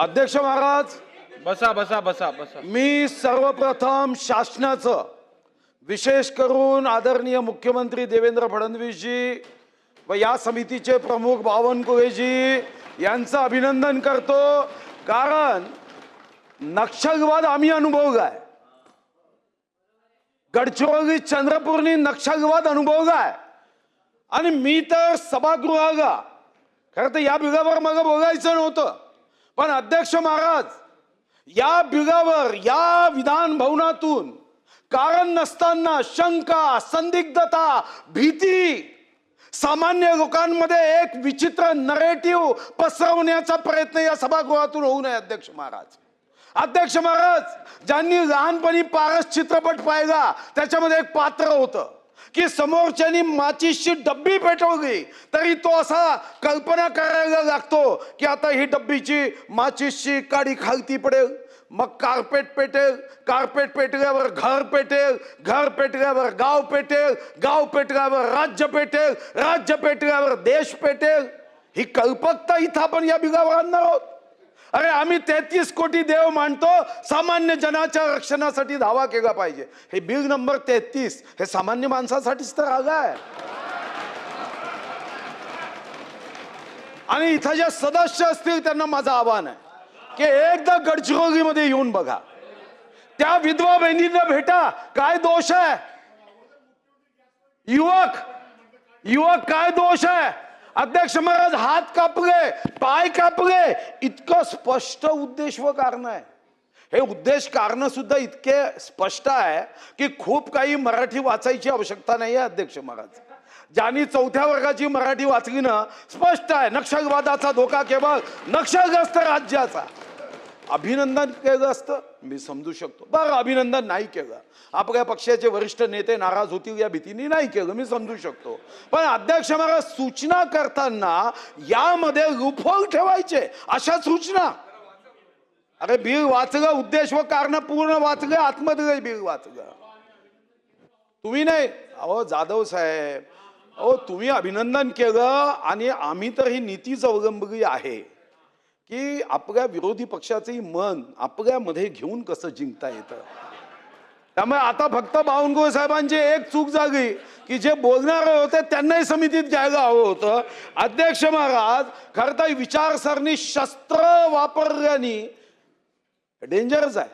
अध्यक्ष महाराज, बसा बसा बसा बसा. मी सर्वप्रथम शासनाचं विशेष करून आदरणीय मुख्यमंत्री देवेंद्र फडणवीसजी व या समितीचे प्रमुख बावनकुळेजी यांचं अभिनंदन करतो, कारण नक्षलवाद आम्ही अनुभवलाय. गडचिरोली चंद्रपूरनी नक्षलवाद अनुभवलाय आणि मी तर सभागृहाला खरं तर या बिघावर मला बोलायचं नव्हतं, पण अध्यक्ष महाराज या बिघावर या विधान भवनातून कारण नसताना शंका, संदिग्धता, भीती सामान्य लोकांमध्ये एक विचित्र नरेटिव्ह पसरवण्याचा प्रयत्न या सभागृहातून होऊ नये. अध्यक्ष महाराज, ज्यांनी लहानपणी पारस चित्रपट पाहिला त्याच्यामध्ये एक पात्र होतं की समोरच्यानी माचीसची डब्बी पेटवली तरी तो असा कल्पना करायला लागतो की आता ही डब्बीची माचीसची काडी खालती पडेल, मग कार्पेट पेटेल, कार्पेट पेटल्यावर घर पेटेल, घर पेटल्यावर गाव पेटेल, गाव पेटल्यावर राज्य पेटेल, राज्य पेटल्यावर देश पेटेल. ही कल्पकता इथं आपण या बिघावर आणणार आहोत. अरे आम्ही 33 कोटी देव मानतो, सामान्य जनाच्या रक्षणासाठी धावा केला पाहिजे. हे बिल नंबर 33 हे सामान्य माणसासाठीच तर आलं आहे. आणि इथं जे सदस्य असतील त्यांना माझं आव्हान आहे की एकदा गडचिरोलीमध्ये येऊन बघा, त्या विधवा बहिणींना भेटा. काय दोष आहे युवक काय दोष आहे? अध्यक्ष महाराज, हात कापले, पाय कापले, इतकं स्पष्ट उद्देश व कारण आहे. हे उद्देश कारण सुद्धा इतके स्पष्ट आहे की खूप काही मराठी वाचायची आवश्यकता नाही आहे. अध्यक्ष महाराज, ज्यांनी 4थ्या वर्गाची मराठी वाचली ना, स्पष्ट आहे नक्षलवादाचा धोका केवळ नक्षलग्रस्त राज्याचा. अभिनंदन केलं असतं मी समजू शकतो, बरं अभिनंदन नाही केलं, आपल्या पक्षाचे वरिष्ठ नेते नाराज होतील या भीतीने नाही केलं, मी समजू शकतो. पण अध्यक्ष महाराज, सूचना करताना यामध्ये लूपहोल ठेवायचे अशा सूचना. अरे बिल वाचलं, उद्देश व कारण पूर्ण वाचलं, आतमध्ये बिल वाचलं. तुम्ही नाही, अहो जाधव साहेब, अहो तुम्ही अभिनंदन केलं आणि आम्ही तर ही नीतीच अवलंबली आहे की आपल्या विरोधी पक्षाचंही मन आपल्यामध्ये घेऊन कसं जिंकता येतं. त्यामुळे आता फक्त बावनकुळे साहेबांची एक चूक झाली की जे बोलणारे होते त्यांनाही समितीत घ्यायला हवं होतं. अध्यक्ष महाराज, खरं तर विचारसरणी शस्त्र वापरल्याने डेंजरच आहे.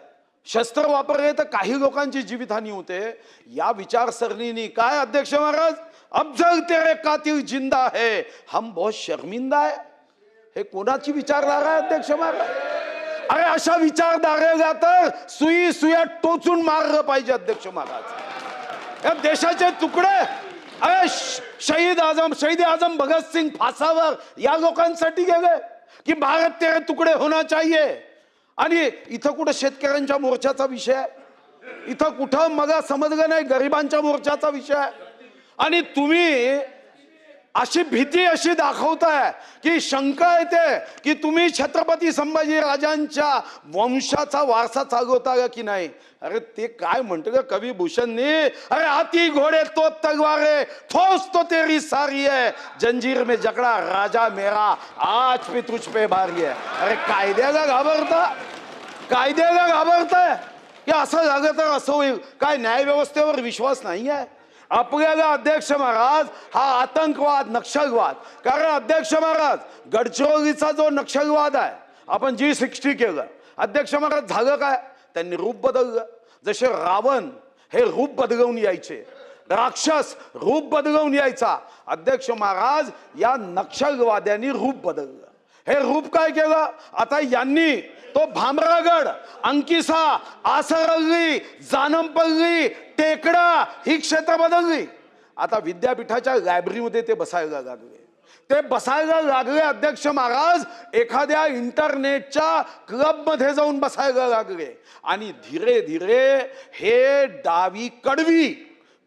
शस्त्र वापरले तर काही लोकांची जीवितहानी होते. या विचारसरणीने काय अध्यक्ष महाराज, अफजल तेरे कातिल जिंदा है, हम बहुत शर्मिंदा है, हे कोणाची विचारधारा आहे अध्यक्ष महाराज? अरे अशा विचारधारेला तर सुया टोचून मारलं पाहिजे. अध्यक्ष महाराज, या देशाचे तुकडे, अरे शहीद आजम भगतसिंग फासावर या लोकांसाठी गेले की भारत तेरे तुकडे होना चाहिए. आणि इथं कुठं शेतकऱ्यांच्या मोर्चाचा विषय आहे, इथं कुठं मला समजलं नाही गरिबांच्या मोर्चाचा विषय आहे. आणि तुम्ही अशी भीती अशी दाखवताय की शंका येते की तुम्ही छत्रपती संभाजी राजांच्या वंशाचा वारसा चालवता की नाही. अरे ते काय म्हणतो का कवी भूषणनी, अरे हाथी घोडे तो तलवारे, फौज तो तेरी सारी है, जंजीर में जकड़ा राजा मेरा, आज भी तुझ पे भारी है. अरे कायद्याला घाबरताय की असं झालं तर असं होईल. काय न्यायव्यवस्थेवर विश्वास नाही आहे आपल्याला? अध्यक्ष महाराज, हा आतंकवाद, नक्षलवाद, कारण अध्यक्ष महाराज गडचिरोलीचा जो नक्षलवाद आहे, आपण G60 केलं. अध्यक्ष महाराज झालं काय, त्यांनी रूप बदललं. जसे रावण हे रूप बदलवून यायचे, राक्षस रूप बदलवून यायचा, अध्यक्ष महाराज या नक्षलवाद्यांनी रूप बदललं. हे रूप काय केलं, आता यांनी तो भामरागड, अंकिसा, आसरल्ली, जानमपल्ली, टेकडा ही क्षेत्र बदलली. आता विद्यापीठाच्या लायब्ररीमध्ये ते बसायला लागले. अध्यक्ष महाराज, एखाद्या इंटरनेटच्या क्लबमध्ये जाऊन बसायला लागले. आणि धीरे धीरे हे डावी कडवी,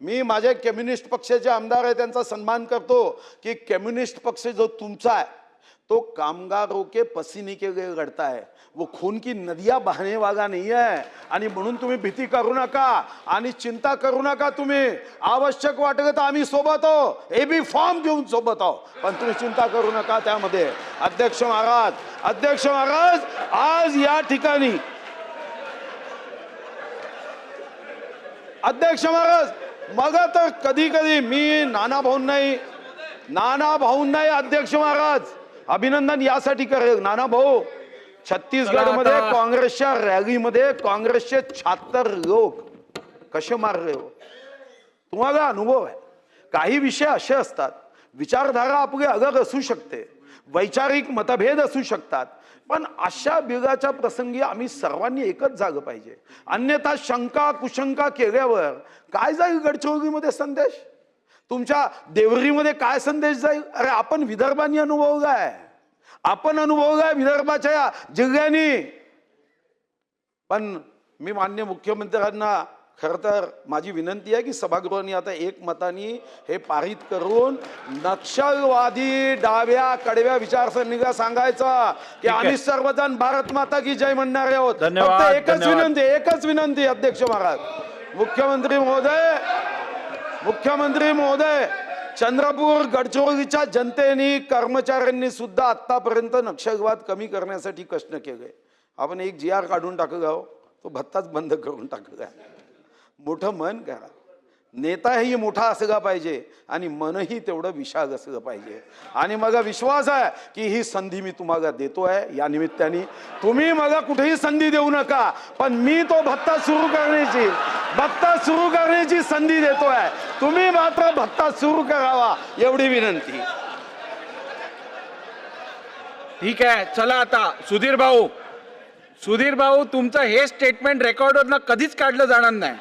मी माझे कम्युनिस्ट पक्षाचे आमदार आहे त्यांचा सन्मान करतो की कम्युनिस्ट पक्ष जो तुमचा आहे तो कामगारों के पसीने के लिए लढता है, वो खून की नदियां बहाने वाला नाही आहे. आणि म्हणून तुम्ही भीती करू नका आणि चिंता करू नका. तुम्ही आवश्यक वाटलं तर आम्ही सोबत आहो, एबी फॉर्म घेऊन सोबत आहो, पण तुम्ही चिंता करू नका त्यामध्ये. अध्यक्ष महाराज आज या ठिकाणी अध्यक्ष महाराज मग तर कधी कधी मी नाना भाऊंनाही अध्यक्ष महाराज अभिनंदन यासाठी करेल. नाना भाऊ, छत्तीसगड मध्ये काँग्रेसच्या रॅलीमध्ये काँग्रेसचे 76 लोक कसे मारले हो, तुम्हाला अनुभव आहे. काही विषय असे असतात, विचारधारा आपली अलग असू शकते, वैचारिक मतभेद असू शकतात, पण अशा बिगाच्या प्रसंगी आम्ही सर्वांनी एकच झालं पाहिजे. अन्यथा शंका कुशंका केल्यावर काय जाईल गडचिरोलीमध्ये संदेश, तुमच्या देवरीमध्ये काय संदेश जाईल. अरे आपण विदर्भांनी अनुभवलाय, आपण अनुभवलाय विदर्भाच्या जिल्ह्यांनी. पण मी माननीय मुख्यमंत्र्यांना खरं तर माझी विनंती आहे की सभागृहाने आता एकमताने हे पारित करून नक्षलवादी डाव्या कडव्या विचारसरणीला सांगायचं की आम्ही सर्वजण भारत माता की जय म्हणणारे आहोत. फक्त एकच विनंती अध्यक्ष महाराज, मुख्यमंत्री महोदय, चंद्रपूर गडचिरोलीच्या जनतेने कर्मचाऱ्यांनी सुद्धा आतापर्यंत नक्षलवाद कमी करण्यासाठी कष्ट केले. आपण एक GR काढून टाकला हो, तो भत्ताच बंद करून टाकला. मोठं मन करा, नेताही मोठा असला पाहिजे आणि मनही तेवढं विशाल असलं पाहिजे. आणि मला विश्वास आहे की ही संधी मी तुम्हाला देतोय. या निमित्ताने तुम्ही मला कुठेही संधी देऊ नका, पण मी तो भत्ता सुरू करण्याची संधी देतोय. तुम्ही मात्र भत्ता सुरू करावा एवढी विनंती. ठीक आहे, चला आता सुधीर भाऊ तुमचं हे स्टेटमेंट रेकॉर्डवरनं कधीच काढलं जाणार नाही.